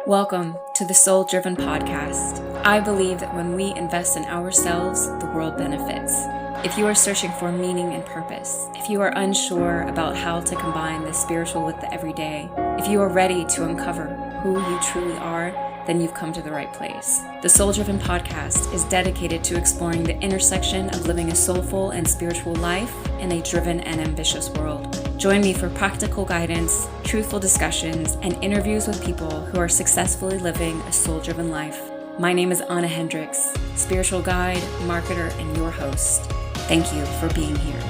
Welcome to the Soul Driven Podcast. I believe that when we invest in ourselves, the world benefits. If you are searching for meaning and purpose, if you are unsure about how to combine the spiritual with the everyday, if you are ready to uncover who you truly are, then you've come to the right place. The Soul Driven Podcast is dedicated to exploring the intersection of living a soulful and spiritual life in a driven and ambitious world. Join me for practical guidance, truthful discussions, and interviews with people who are successfully living a soul-driven life. My name is Anna Hendricks, spiritual guide, marketer, and your host. Thank you for being here.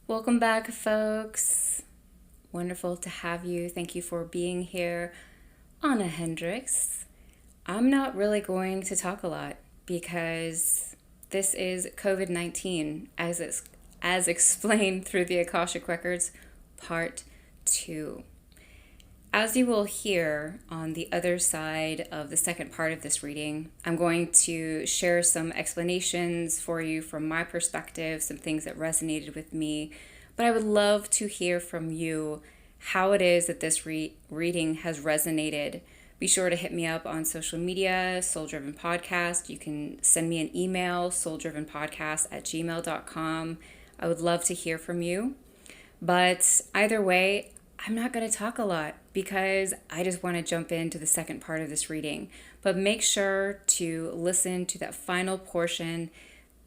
Welcome back, folks. Wonderful to have you. Thank you for being here. Anna Hendricks. I'm not really going to talk a lot because this is COVID-19 as explained through the Akashic Records, Part 2. As you will hear on the other side of the second part of this reading, I'm going to share some explanations for you from my perspective, some things that resonated with me, but I would love to hear from you how it is that this reading has resonated. Be sure to hit me up on social media, Soul Driven Podcast. You can send me an email, souldrivenpodcast@gmail.com. I would love to hear from you. But either way, I'm not going to talk a lot because I just want to jump into the second part of this reading. But make sure to listen to that final portion.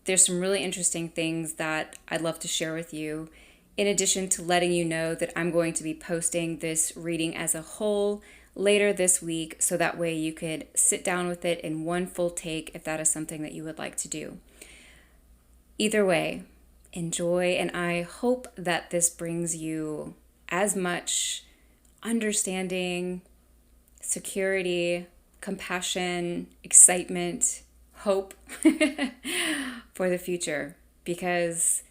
There's some really interesting things that I'd love to share with you, in addition to letting you know that I'm going to be posting this reading as a whole later this week, so that way you could sit down with it in one full take if that is something that you would like to do. Either way, enjoy, and I hope that this brings you as much understanding, security, compassion, excitement, hope for the future. Because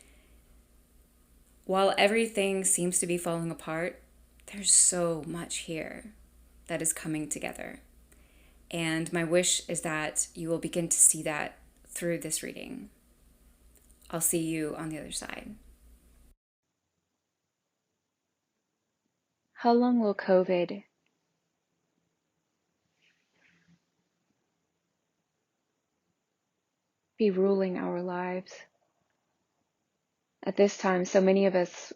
while everything seems to be falling apart, there's so much here that is coming together. And my wish is that you will begin to see that through this reading. I'll see you on the other side. How long will COVID be ruling our lives? At this time, so many of us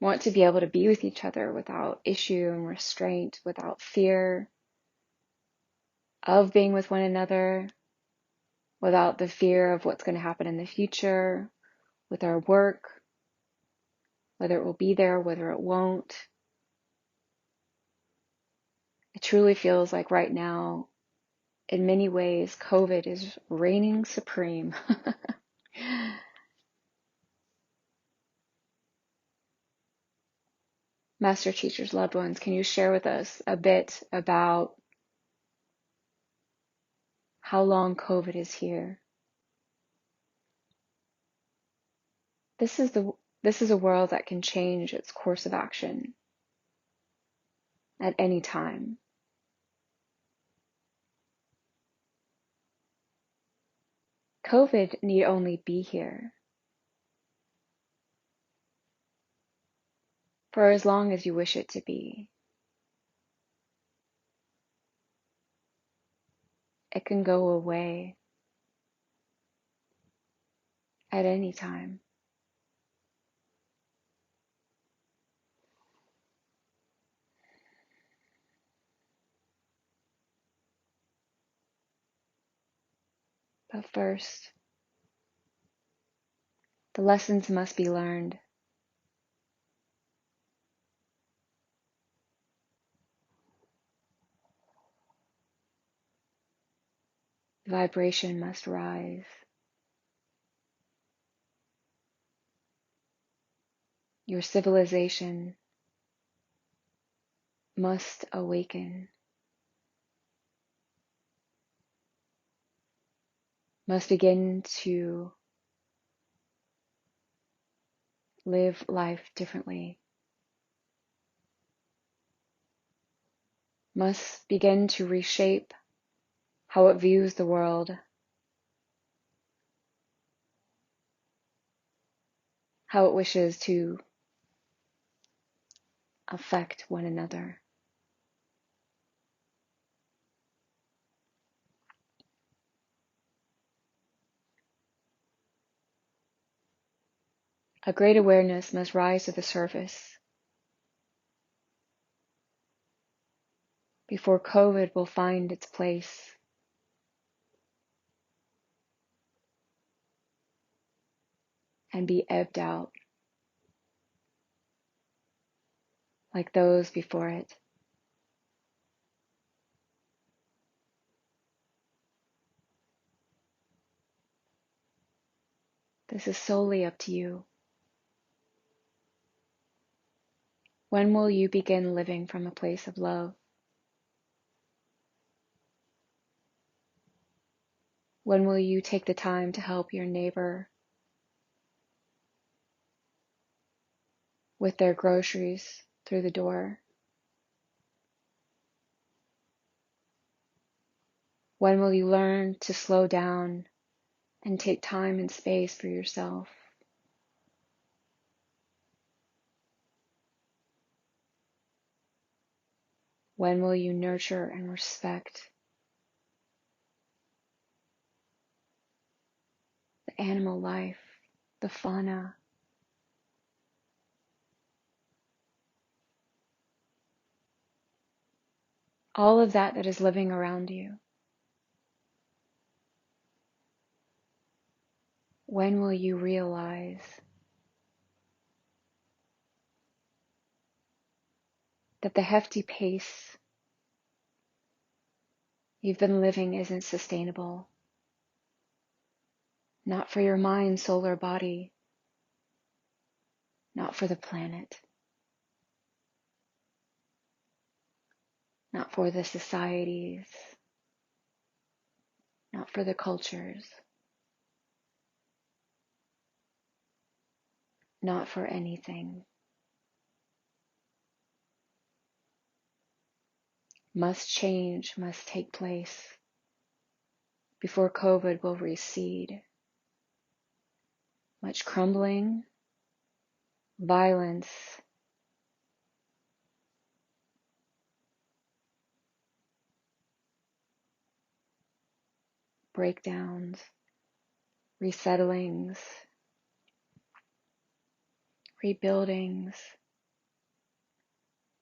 want to be able to be with each other without issue and restraint, without fear of being with one another, without the fear of what's going to happen in the future, with our work, whether it will be there, whether it won't. It truly feels like right now, in many ways, COVID is reigning supreme. Master teachers, loved ones, can you share with us a bit about how long COVID is here? This is a world that can change its course of action at any time. COVID need only be here for as long as you wish it to be. It can go away at any time. But first, the lessons must be learned. The vibration must rise. Your civilization must awaken, must begin to live life differently, must begin to reshape how it views the world, how it wishes to affect one another. A great awareness must rise to the surface before COVID will find its place and be ebbed out like those before it. This is solely up to you. When will you begin living from a place of love? When will you take the time to help your neighbor with their groceries through the door? When will you learn to slow down and take time and space for yourself? When will you nurture and respect the animal life, the fauna, all of that is living around you? When will you realize that the hefty pace you've been living isn't sustainable? Not for your mind, soul, or body, not for the planet, not for the societies, not for the cultures, not for anything. Change must take place before COVID will recede. Much crumbling, violence, breakdowns, resettlings, rebuildings,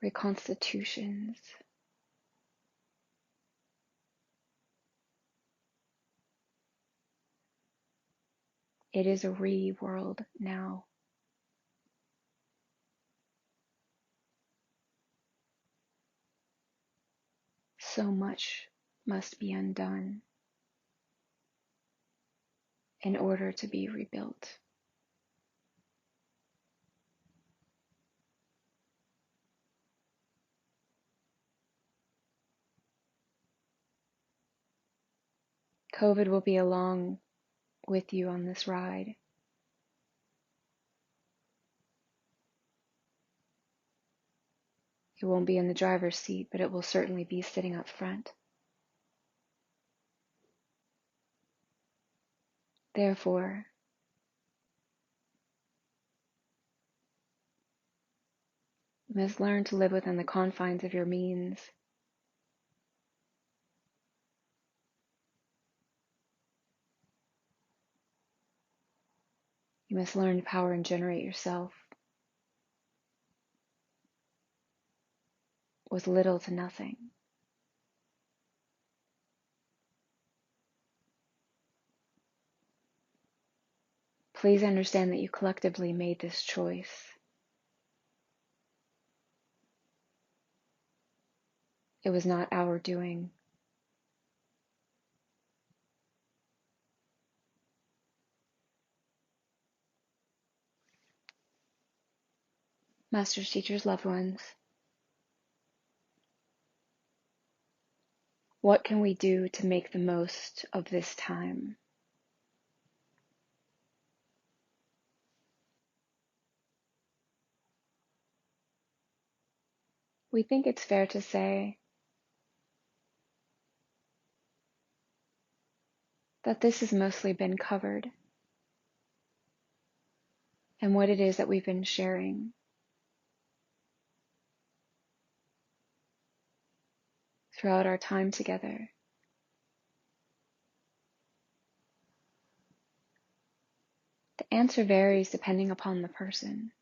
reconstitutions. It is a re-world now. So much must be undone in order to be rebuilt. COVID will be along with you on this ride. It won't be in the driver's seat, but it will certainly be sitting up front. Therefore, you must learn to live within the confines of your means. You must learn to power and generate yourself with little to nothing. Please understand that you collectively made this choice. It was not our doing. Masters, teachers, loved ones, what can we do to make the most of this time? We think it's fair to say that this has mostly been covered and what it is that we've been sharing throughout our time together. The answer varies depending upon the person.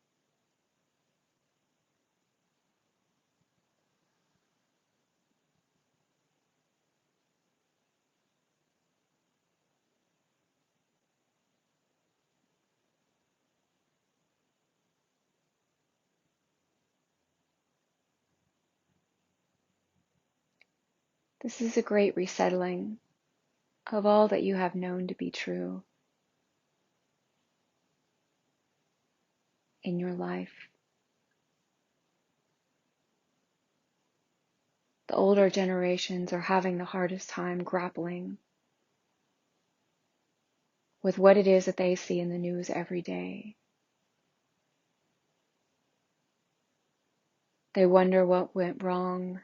This is a great resettling of all that you have known to be true in your life. The older generations are having the hardest time grappling with what it is that they see in the news every day. They wonder what went wrong.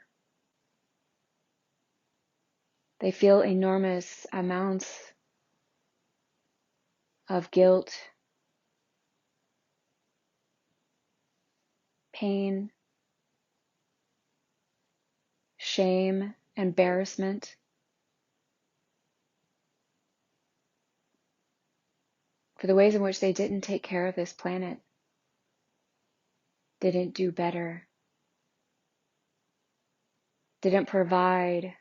They feel enormous amounts of guilt, pain, shame, embarrassment for the ways in which they didn't take care of this planet, didn't do better, didn't provide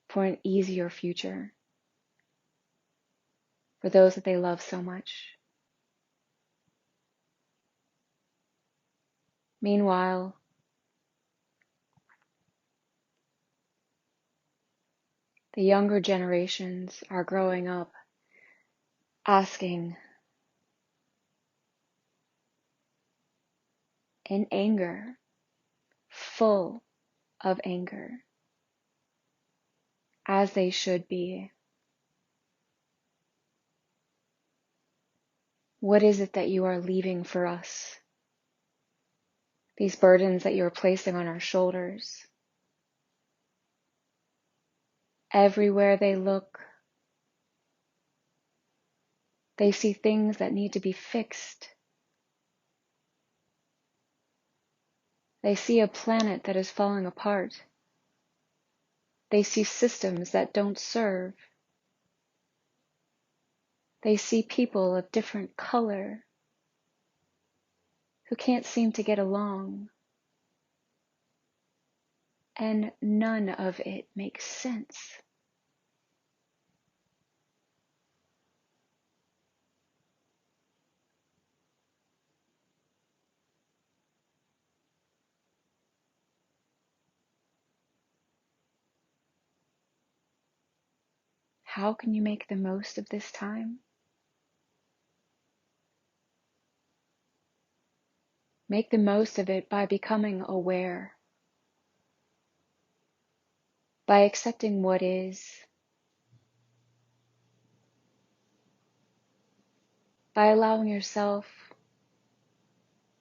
for an easier future for those that they love so much. Meanwhile, the younger generations are growing up asking in anger, full of anger, as they should be. What is it that you are leaving for us? These burdens that you are placing on our shoulders. Everywhere they look, they see things that need to be fixed. They see a planet that is falling apart. They see systems that don't serve. They see people of different color who can't seem to get along. And none of it makes sense. How can you make the most of this time? Make the most of it by becoming aware, by accepting what is, by allowing yourself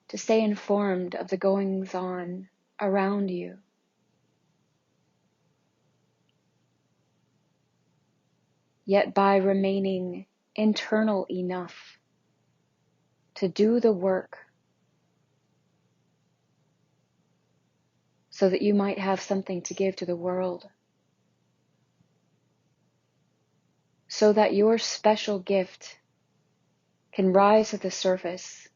to stay informed of the goings on around you. Yet by remaining internal enough to do the work so that you might have something to give to the world, so that your special gift can rise to the surface,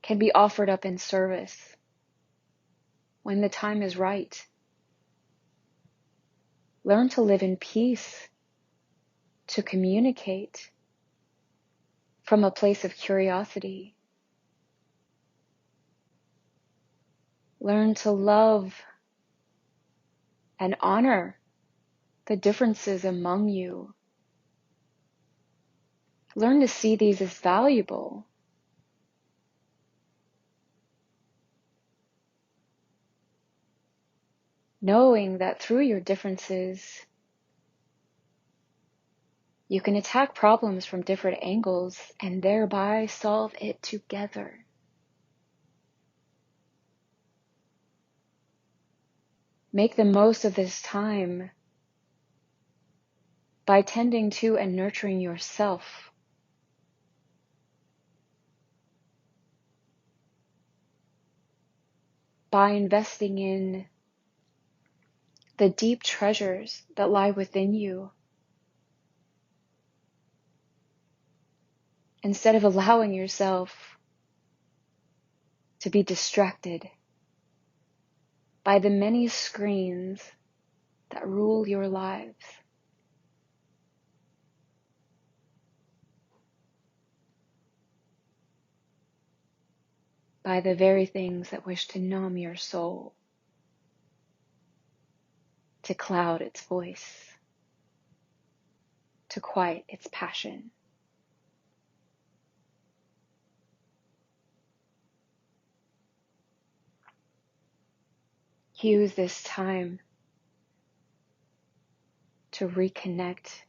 can be offered up in service when the time is right. Learn to live in peace, to communicate from a place of curiosity. Learn to love and honor the differences among you. Learn to see these as valuable. Knowing that through your differences, you can attack problems from different angles and thereby solve it together. Make the most of this time by tending to and nurturing yourself, by investing in the deep treasures that lie within you, instead of allowing yourself to be distracted by the many screens that rule your lives. By the very things that wish to numb your soul, to cloud its voice, to quiet its passion. Use this time to reconnect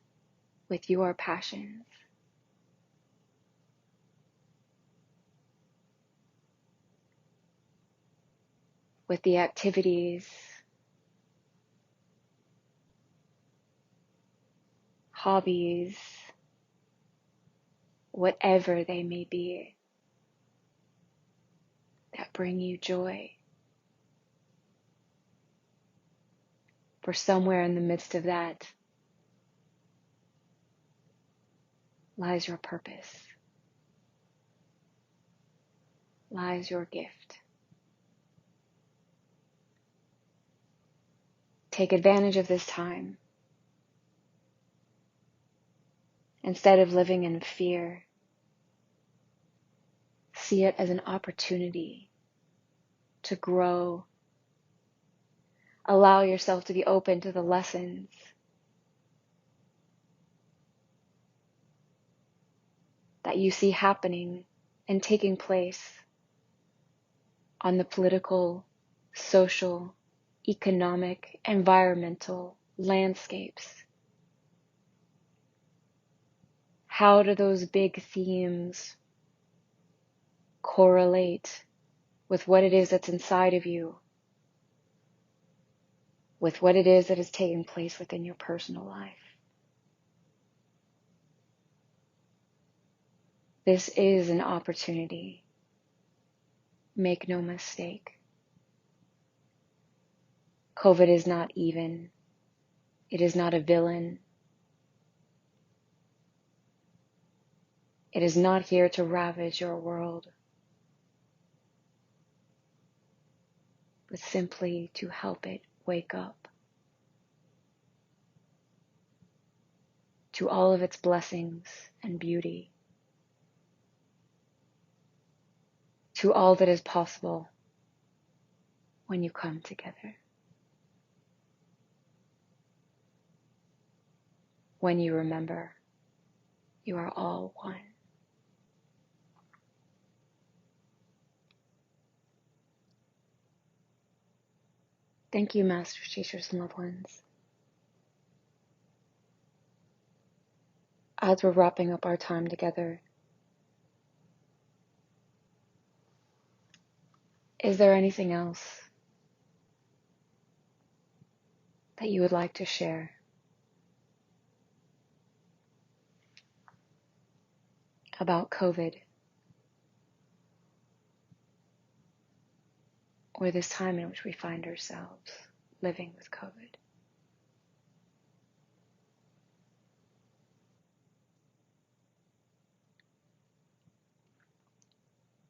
with your passions, with the activities, hobbies, whatever they may be, that bring you joy. For somewhere in the midst of that lies your purpose, lies your gift. Take advantage of this time. Instead of living in fear, see it as an opportunity to grow. Allow yourself to be open to the lessons that you see happening and taking place on the political, social, economic, environmental landscapes. How do those big themes correlate with what it is that's inside of you, with what it is that is taking place within your personal life? This is an opportunity. Make no mistake. COVID is not even. It is not a villain. It is not here to ravage your world, but simply to help it wake up to all of its blessings and beauty, to all that is possible when you come together, when you remember you are all one. Thank you, masters, teachers, and loved ones. As we're wrapping up our time together, is there anything else that you would like to share about COVID or this time in which we find ourselves living with COVID?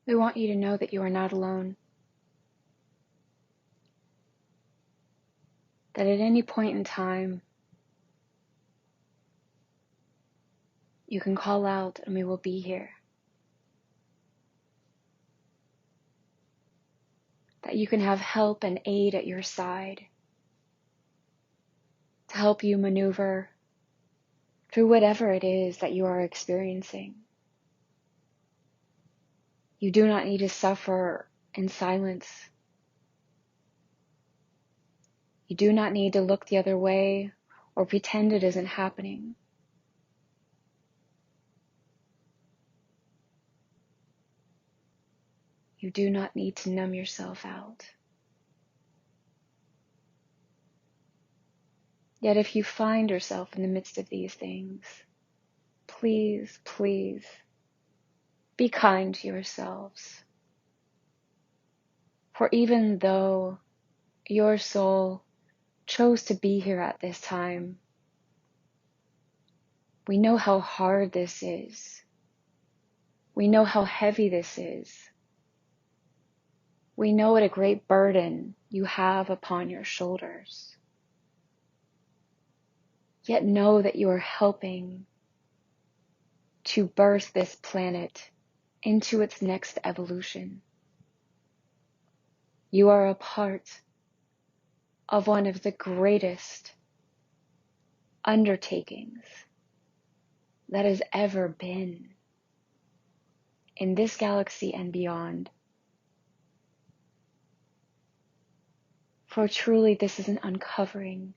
We want you to know that you are not alone, that at any point in time, you can call out and we will be here. That you can have help and aid at your side to help you maneuver through whatever it is that you are experiencing. You do not need to suffer in silence. You do not need to look the other way or pretend it isn't happening. You do not need to numb yourself out. Yet if you find yourself in the midst of these things, please, please be kind to yourselves. For even though your soul chose to be here at this time, we know how hard this is. We know how heavy this is. We know what a great burden you have upon your shoulders. Yet know that you are helping to birth this planet into its next evolution. You are a part of one of the greatest undertakings that has ever been in this galaxy and beyond. For truly, this is an uncovering.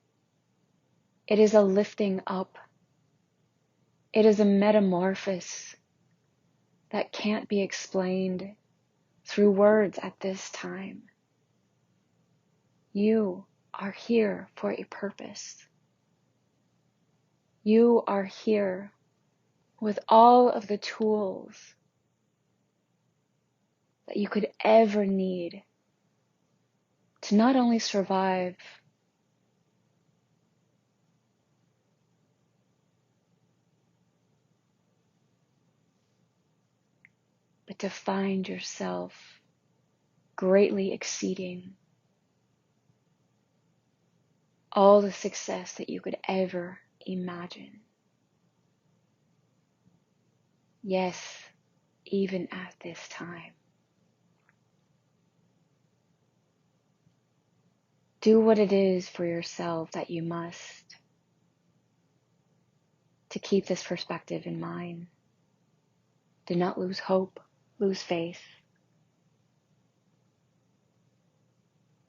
It is a lifting up. It is a metamorphosis that can't be explained through words at this time. You are here for a purpose. You are here with all of the tools that you could ever need to not only survive, but to find yourself greatly exceeding all the success that you could ever imagine. Yes, even at this time. Do what it is for yourself that you must to keep this perspective in mind. Do not lose hope, lose faith.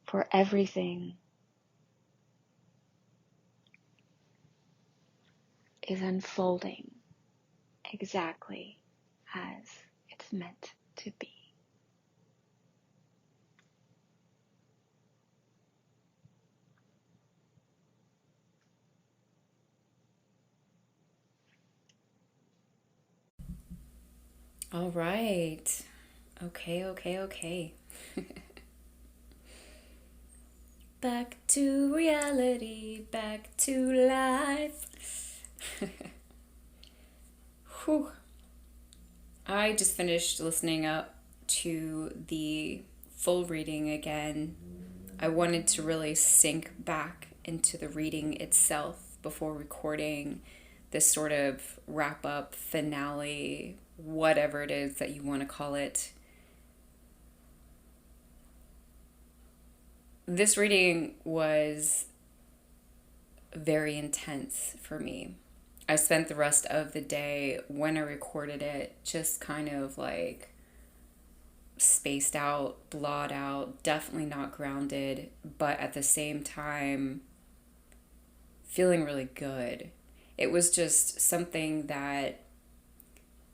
For everything is unfolding exactly as it's meant to be. All right. Okay. Back to reality, back to life. Whew. I just finished listening up to the full reading again. I wanted to really sink back into the reading itself before recording this sort of wrap up finale, whatever it is that you want to call it. This reading was very intense for me. I spent the rest of the day when I recorded it just kind of like spaced out, blawed out, definitely not grounded, but at the same time feeling really good. It was just something that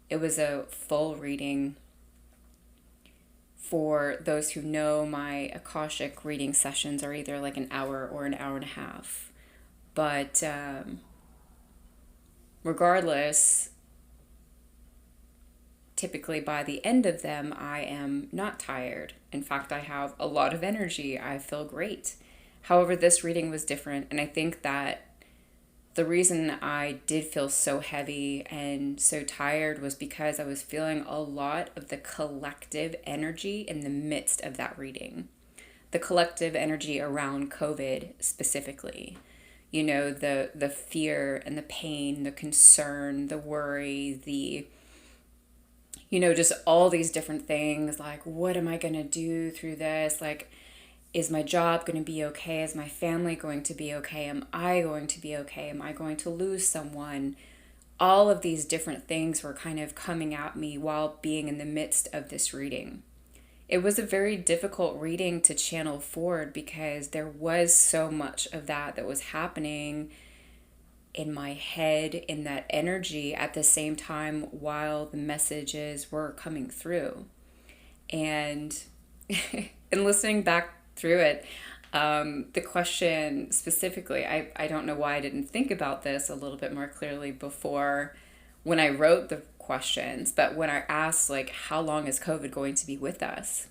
it was a full reading. For those who know, my Akashic reading sessions are either like an hour or an hour and a half. But regardless, typically by the end of them, I am not tired. In fact, I have a lot of energy. I feel great. However, this reading was different, and I think that the reason I did feel so heavy and so tired was because I was feeling a lot of the collective energy in the midst of that reading. The collective energy around COVID specifically. You know, the fear and the pain, the concern, the worry, just all these different things. Like, what am I going to do through this? Like, is my job going to be okay? Is my family going to be okay? Am I going to be okay? Am I going to lose someone? All of these different things were kind of coming at me while being in the midst of this reading. It was a very difficult reading to channel forward because there was so much of that was happening in my head, in that energy at the same time while the messages were coming through. And in listening back through it, The question specifically, I don't know why I didn't think about this a little bit more clearly before when I wrote the questions, but when I asked, like, how long is COVID going to be with us?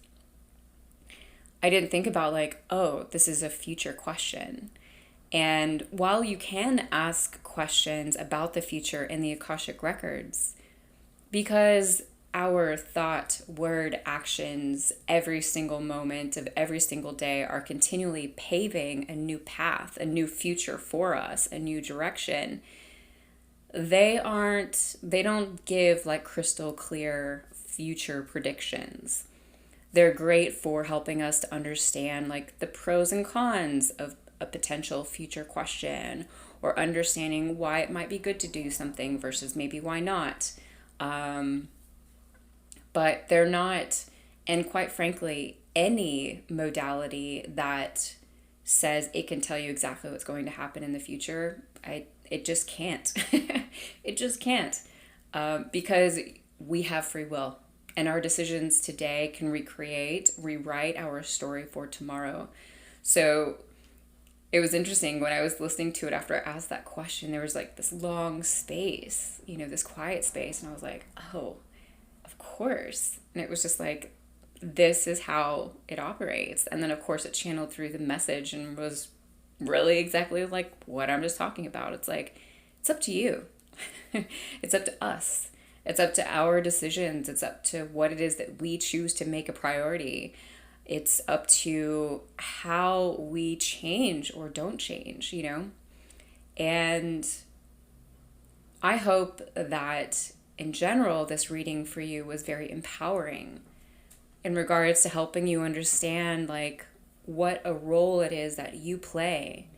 I didn't think about, like, oh, this is a future question. And while you can ask questions about the future in the Akashic records, because our thought, word, actions, every single moment of every single day are continually paving a new path, a new future for us, a new direction. They don't give like crystal clear future predictions. They're great for helping us to understand like the pros and cons of a potential future question, or understanding why it might be good to do something versus maybe why not. But they're not, and quite frankly, any modality that says it can tell you exactly what's going to happen in the future, it just can't. It just can't, because we have free will, and our decisions today can rewrite our story for tomorrow. So it was interesting when I was listening to it after I asked that question, there was like this long space, this quiet space, and I was like, oh, of course. And it was just like, this is how it operates. And then, of course, it channeled through the message and was really exactly like what I'm just talking about. It's like, it's up to you. It's up to us. It's up to our decisions. It's up to what it is that we choose to make a priority. It's up to how we change or don't change, And I hope that in general, this reading for you was very empowering in regards to helping you understand like what a role it is that you play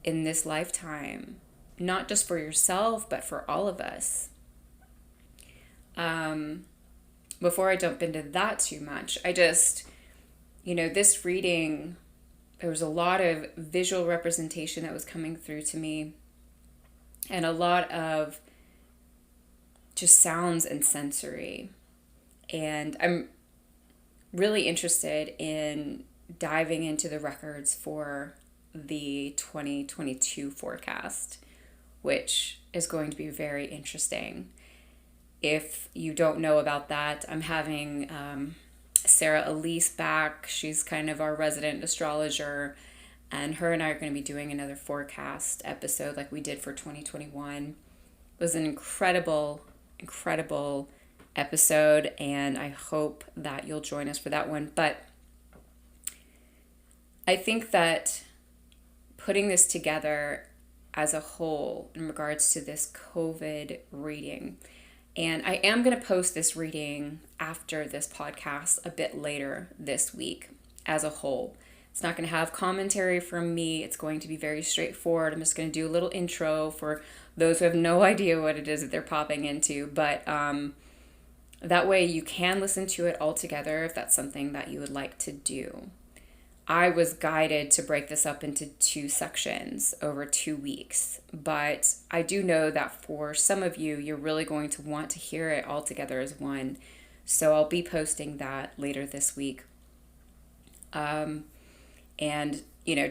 in this lifetime, not just for yourself, but for all of us. Before I jump into that too much, I just, this reading, there was a lot of visual representation that was coming through to me, and a lot of just sounds and sensory. And I'm really interested in diving into the records for the 2022 forecast, which is going to be very interesting. If you don't know about that, I'm having Sarah Elise back. She's kind of our resident astrologer, and her and I are going to be doing another forecast episode like we did for 2021. It was an incredible episode, and I hope that you'll join us for that one. But I think that putting this together as a whole in regards to this COVID reading, and I am going to post this reading after this podcast a bit later this week as a whole. It's not going to have commentary from me. It's going to be very straightforward. I'm just going to do a little intro for those who have no idea what it is that they're popping into. But that way you can listen to it all together if that's something that you would like to do. I was guided to break this up into 2 sections over 2 weeks, but I do know that for some of you, you're really going to want to hear it all together as one. So I'll be posting that later this week. And,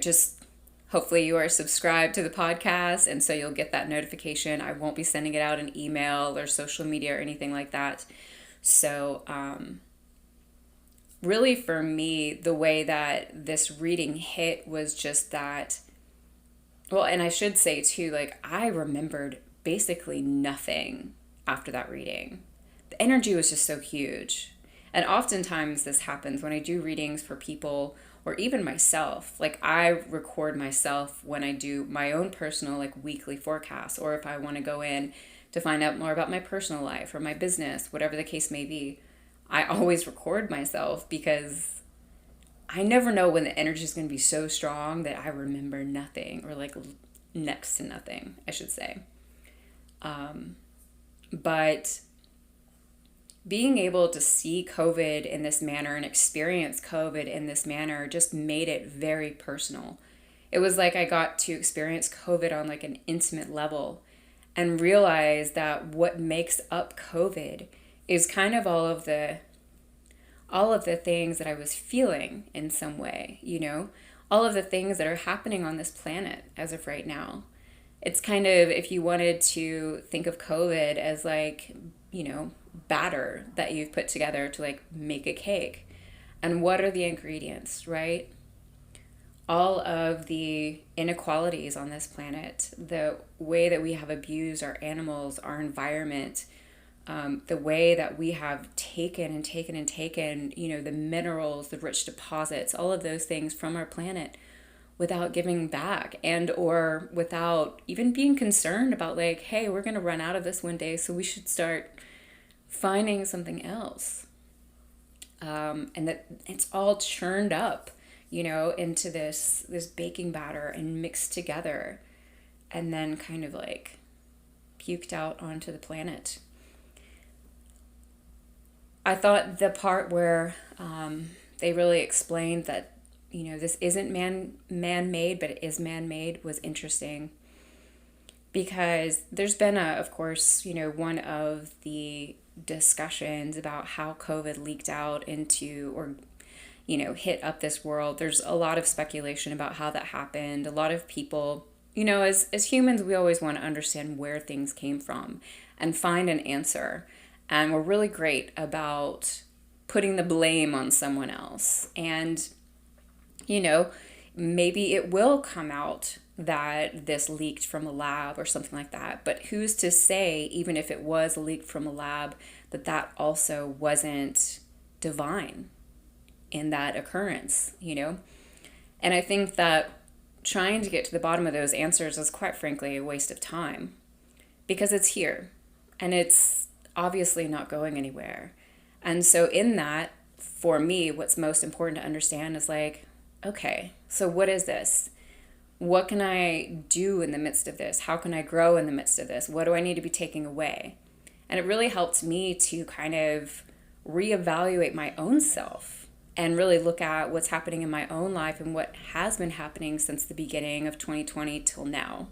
just hopefully you are subscribed to the podcast, and so you'll get that notification. I won't be sending it out in email or social media or anything like that. So, really for me, the way that this reading hit was just that, well, and I should say too, like, I remembered basically nothing after that reading. The energy was just so huge. And oftentimes this happens when I do readings for people, or even myself. Like, I record myself when I do my own personal like weekly forecasts, or if I want to go in to find out more about my personal life or my business, whatever the case may be. I always record myself because I never know when the energy is going to be so strong that I remember nothing, or like next to nothing, I should say. But being able to see COVID in this manner and experience COVID in this manner just made it very personal. It was like I got to experience COVID on like an intimate level and realize that what makes up COVID is kind of all of the things that I was feeling in some way, all of the things that are happening on this planet as of right now. It's kind of, if you wanted to think of COVID as like, batter that you've put together to like make a cake. And what are the ingredients, right? All of the inequalities on this planet, the way that we have abused our animals, our environment, the way that we have taken and taken and taken, the minerals, the rich deposits, all of those things from our planet without giving back, and or without even being concerned about like, hey, we're going to run out of this one day, so we should start finding something else. And that it's all churned up, into this baking batter and mixed together and then kind of like puked out onto the planet. I thought the part where they really explained that, this isn't man-made, but it is man-made was interesting, because there's been of course, one of the discussions about how COVID leaked out into, or hit up this world. There's a lot of speculation about how that happened. A lot of people, as humans, we always want to understand where things came from and find an answer. And we're really great about putting the blame on someone else. And, maybe it will come out that this leaked from a lab or something like that. But who's to say, even if it was leaked from a lab, that also wasn't divine in that occurrence, And I think that trying to get to the bottom of those answers is quite frankly a waste of time, because it's here and it's obviously not going anywhere. And so in that, for me, what's most important to understand is like, okay, so what is this? What can I do in the midst of this? How can I grow in the midst of this? What do I need to be taking away? And it really helped me to kind of reevaluate my own self and really look at what's happening in my own life and what has been happening since the beginning of 2020 till now.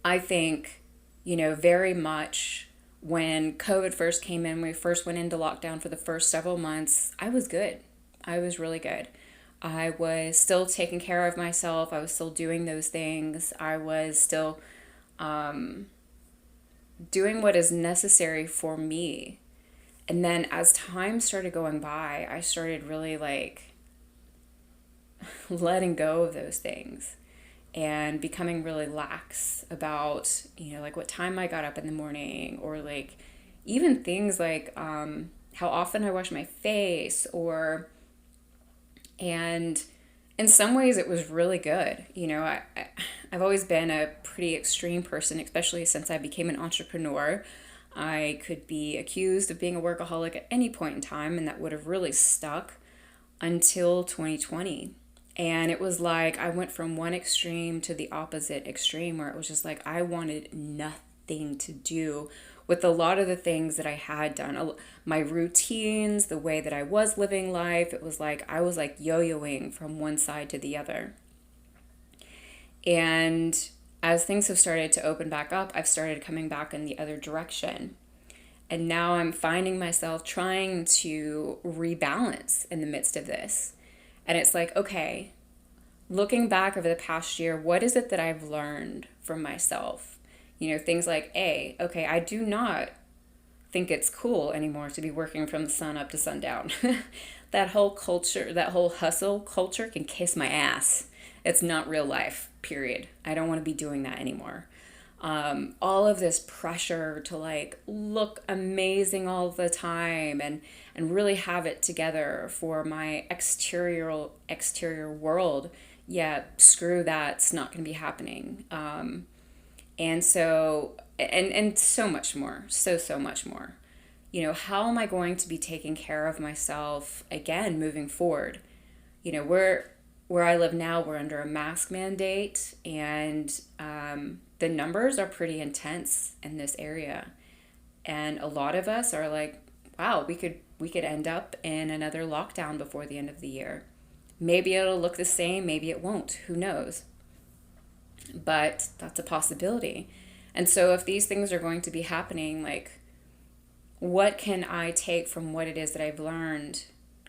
I think, very much when COVID first came in, we first went into lockdown for the first several months, I was good. I was really good. I was still taking care of myself. I was still doing those things. I was still doing what is necessary for me. And then as time started going by, I started really like letting go of those things and becoming really lax about, like what time I got up in the morning, or like even things like how often I wash my face, and in some ways it was really good. I've always been a pretty extreme person, especially since I became an entrepreneur. I could be accused of being a workaholic at any point in time, and that would have really stuck until 2020. And it was like I went from one extreme to the opposite extreme, where it was just like I wanted nothing to do with a lot of the things that I had done. My routines, the way that I was living life, it was like I was like yo-yoing from one side to the other. And as things have started to open back up, I've started coming back in the other direction. And now I'm finding myself trying to rebalance in the midst of this. And it's like, okay, looking back over the past year, what is it that I've learned from myself? Things like, okay, I do not think it's cool anymore to be working from the sun up to sundown. That whole culture, that whole hustle culture can kiss my ass. It's not real life, period. I don't want to be doing that anymore. All of this pressure to like look amazing all the time and really have it together for my exterior world. Yeah, screw that. It's not going to be happening. And so, and so much more, so much more. How am I going to be taking care of myself again moving forward? Where I live now, we're under a mask mandate, and the numbers are pretty intense in this area. And a lot of us are like, wow, we could end up in another lockdown before the end of the year. Maybe it'll look the same, maybe it won't, who knows? But that's a possibility. And so if these things are going to be happening, like, what can I take from what it is that I've learned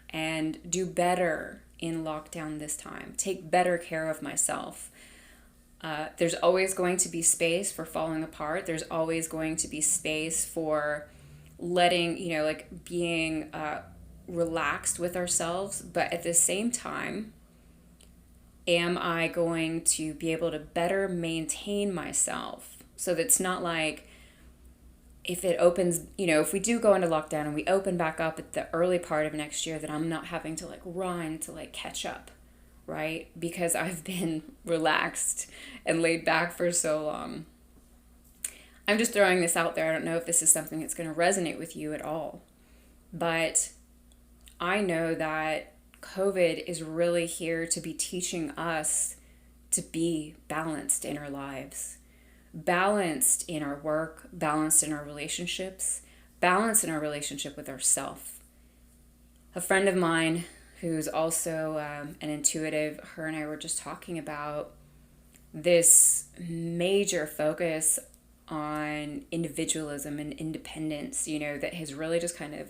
and do better in lockdown this time, take better care of myself. There's always going to be space for falling apart. There's always going to be space for letting, like being relaxed with ourselves. But at the same time, am I going to be able to better maintain myself? So that's not like if it opens, if we do go into lockdown and we open back up at the early part of next year, that I'm not having to like run to like catch up, right? Because I've been relaxed and laid back for so long. I'm just throwing this out there. I don't know if this is something that's going to resonate with you at all. But I know that COVID is really here to be teaching us to be balanced in our lives, balanced in our work, balanced in our relationships, balanced in our relationship with ourself. A friend of mine who's also an intuitive, her and I were just talking about this major focus on individualism and independence, that has really just kind of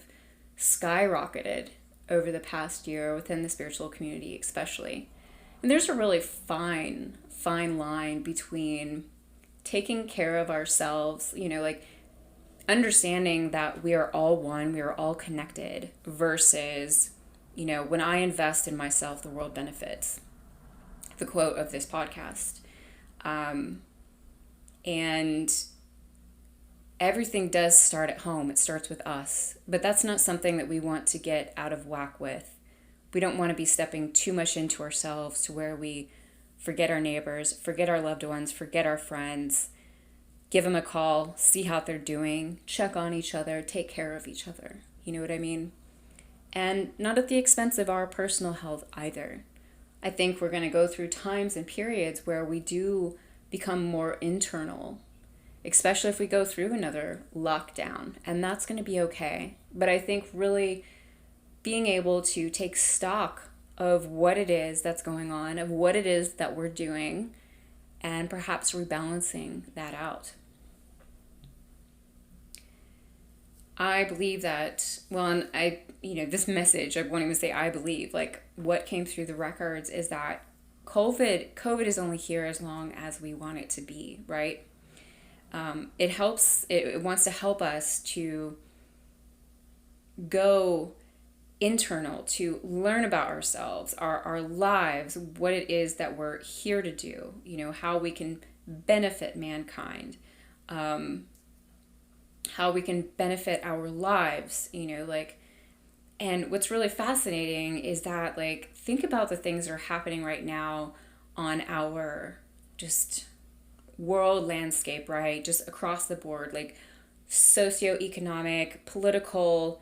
skyrocketed over the past year within the spiritual community, especially. And there's a really fine line between taking care of ourselves, like understanding that we are all one, we are all connected, versus, when I invest in myself, the world benefits. The quote of this podcast. And everything does start at home. It starts with us. But that's not something that we want to get out of whack with. We don't want to be stepping too much into ourselves to where we forget our neighbors, forget our loved ones, forget our friends, give them a call, see how they're doing, check on each other, take care of each other. You know what I mean? And not at the expense of our personal health either. I think we're going to go through times and periods where we do become more internal, especially if we go through another lockdown, and that's going to be okay. But I think really being able to take stock of what it is that's going on, of what it is that we're doing, and perhaps rebalancing that out. I believe that, and this message, I won't even say I believe, like what came through the records is that COVID is only here as long as we want it to be, right? It wants to help us to go internal, to learn about ourselves, our lives, what it is that we're here to do, how we can benefit mankind, how we can benefit our lives, and what's really fascinating is that, think about the things that are happening right now on our just world landscape, right? Just across the board, socioeconomic, political,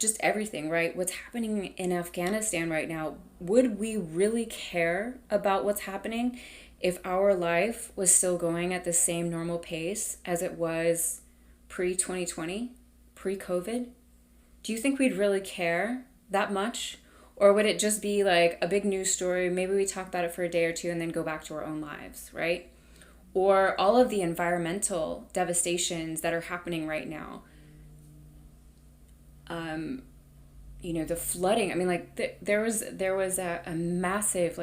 just everything, right? What's happening in Afghanistan right now, would we really care about what's happening if our life was still going at the same normal pace as it was pre-2020, pre-COVID? Do you think we'd really care that much? Or would it just be like a big news story? Maybe we talk about it for a day or two and then go back to our own lives, right? Or all of the environmental devastations that are happening right now. The flooding. I mean, there was a massive,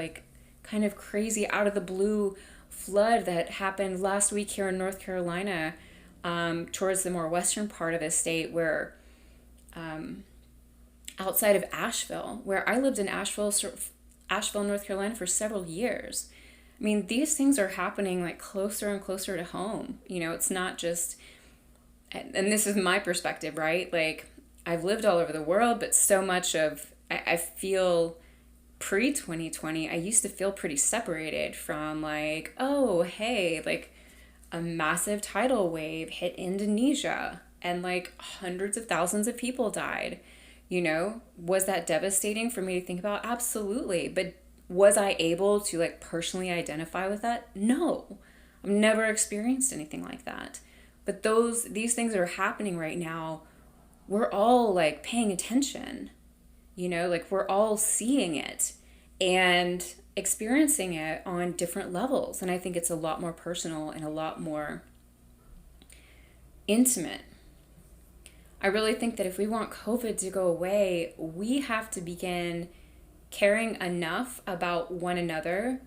kind of crazy out of the blue flood that happened last week here in North Carolina, towards the more western part of the state, where outside of Asheville, where I lived in Asheville, North Carolina for several years. I mean, these things are happening closer and closer to home. It's not just, and this is my perspective, right? I've lived all over the world, but so much of, I feel pre-2020, I used to feel pretty separated from oh, hey, a massive tidal wave hit Indonesia and hundreds of thousands of people died. Was that devastating for me to think about? Absolutely. But was I able to personally identify with that? No. I've never experienced anything like that. But these things that are happening right now, we're all paying attention. We're all seeing it and experiencing it on different levels. And I think it's a lot more personal and a lot more intimate. I really think that if we want COVID to go away, we have to begin caring enough about one another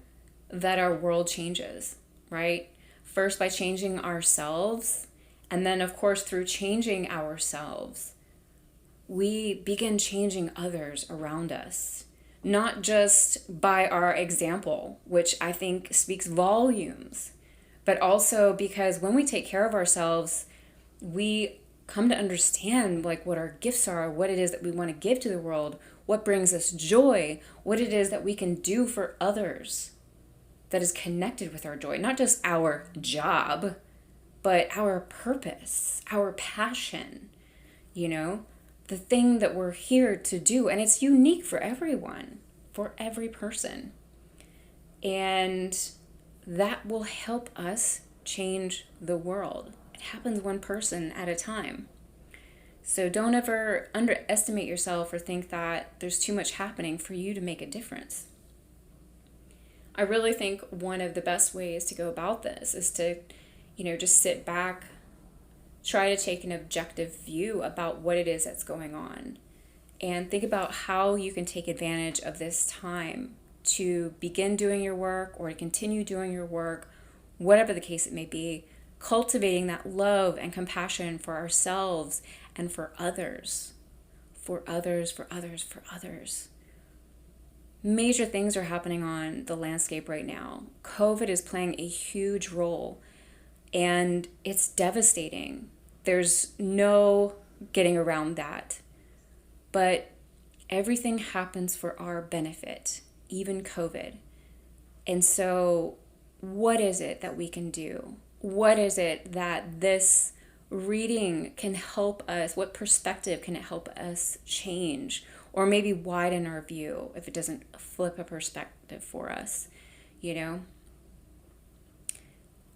that our world changes, right? First by changing ourselves, and then, of course, through changing ourselves, we begin changing others around us. Not just by our example, which I think speaks volumes, but also because when we take care of ourselves, we come to understand like what our gifts are, what it is that we want to give to the world, what brings us joy, what it is that we can do for others that is connected with our joy, not just our job, but our purpose, our passion, you know, the thing that we're here to do. And it's unique for everyone, for every person. And that will help us change the world. It happens one person at a time. So don't ever underestimate yourself or think that there's too much happening for you to make a difference. I really think one of the best ways to go about this is to, just sit back, try to take an objective view about what it is that's going on, and think about how you can take advantage of this time to begin doing your work or to continue doing your work, whatever the case it may be, cultivating that love and compassion for ourselves and for others, for others, for others, for others. Major things are happening on the landscape right now. COVID is playing a huge role, and it's devastating. There's no getting around that. But everything happens for our benefit, even COVID. And so, what is it that we can do? What is it that this reading can help us? What perspective can it help us change? Or maybe widen our view if it doesn't flip a perspective for us,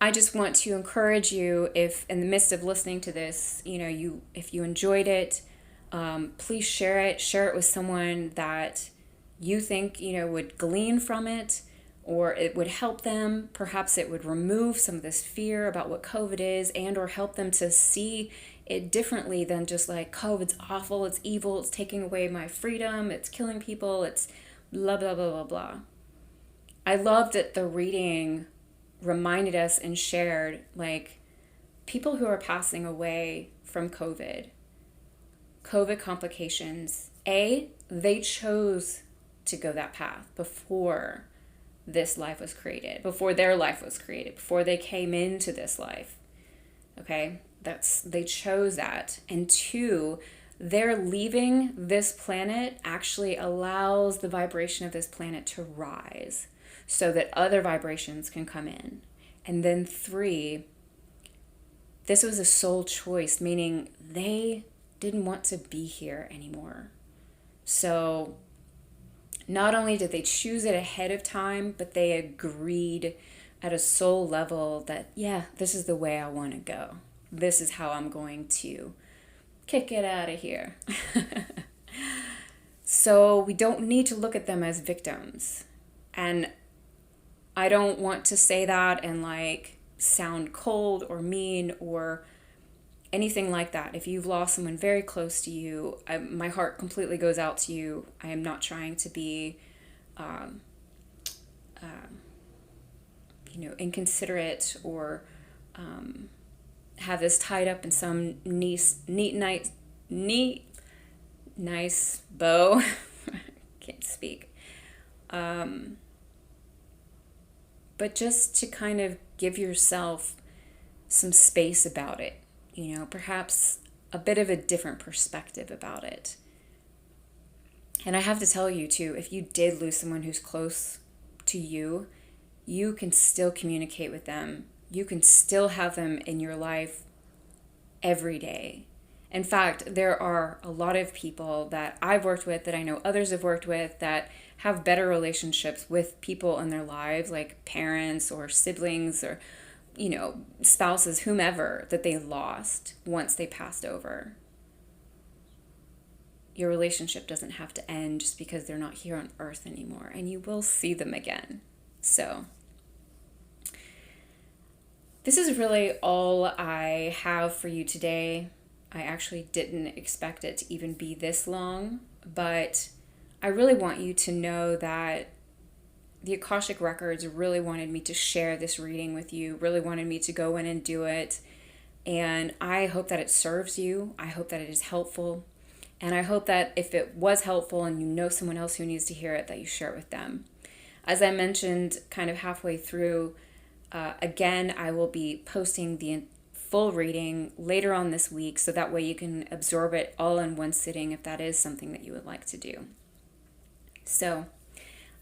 I just want to encourage you, if in the midst of listening to this, if you enjoyed it, please share it with someone that you think, would glean from it, or it would help them. Perhaps it would remove some of this fear about what COVID is, and or help them to see it differently than just like, COVID's awful, it's evil, it's taking away my freedom, it's killing people, it's blah, blah, blah, blah, blah. I love that the reading reminded us and shared like people who are passing away from COVID complications. They chose to go that path before this life was created, before their life was created, before they came into this life. Okay? They chose that. And 2, their leaving this planet actually allows the vibration of this planet to rise so that other vibrations can come in. And then 3, this was a soul choice, meaning they didn't want to be here anymore. So not only did they choose it ahead of time, but they agreed at a soul level that, yeah, this is the way I want to go. This is how I'm going to kick it out of here. So we don't need to look at them as victims. And I don't want to say that and like sound cold or mean or anything like that. If you've lost someone very close to you, my heart completely goes out to you. I am not trying to be, inconsiderate or have this tied up in some nice bow. Can't speak. But just to kind of give yourself some space about it, perhaps a bit of a different perspective about it. And I have to tell you too, if you did lose someone who's close to you, you can still communicate with them. You can still have them in your life every day. In fact, there are a lot of people that I've worked with, that I know others have worked with, that have better relationships with people in their lives, like parents or siblings or, spouses, whomever, that they lost once they passed over. Your relationship doesn't have to end just because they're not here on earth anymore, and you will see them again. So this is really all I have for you today. I actually didn't expect it to even be this long, but I really want you to know that the Akashic Records really wanted me to share this reading with you, really wanted me to go in and do it. And I hope that it serves you. I hope that it is helpful. And I hope that if it was helpful and you know someone else who needs to hear it, that you share it with them. As I mentioned kind of halfway through, again, I will be posting the full reading later on this week, so that way you can absorb it all in one sitting if that is something that you would like to do. So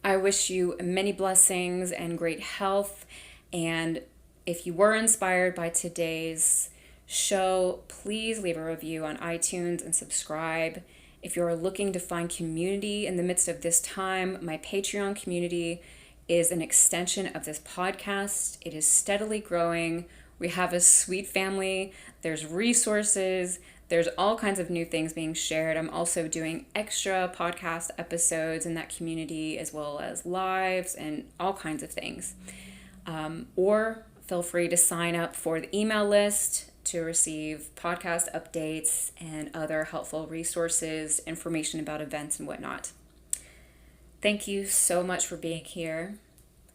I wish you many blessings and great health. And if you were inspired by today's show, please leave a review on iTunes and subscribe. If you're looking to find community in the midst of this time, my Patreon community is an extension of this podcast. It is steadily growing. We have a sweet family. There's resources. There's all kinds of new things being shared. I'm also doing extra podcast episodes in that community, as well as lives and all kinds of things. Or feel free to sign up for the email list to receive podcast updates and other helpful resources, information about events and whatnot. Thank you so much for being here.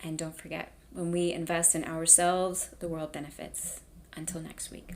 And don't forget, when we invest in ourselves, the world benefits. Until next week.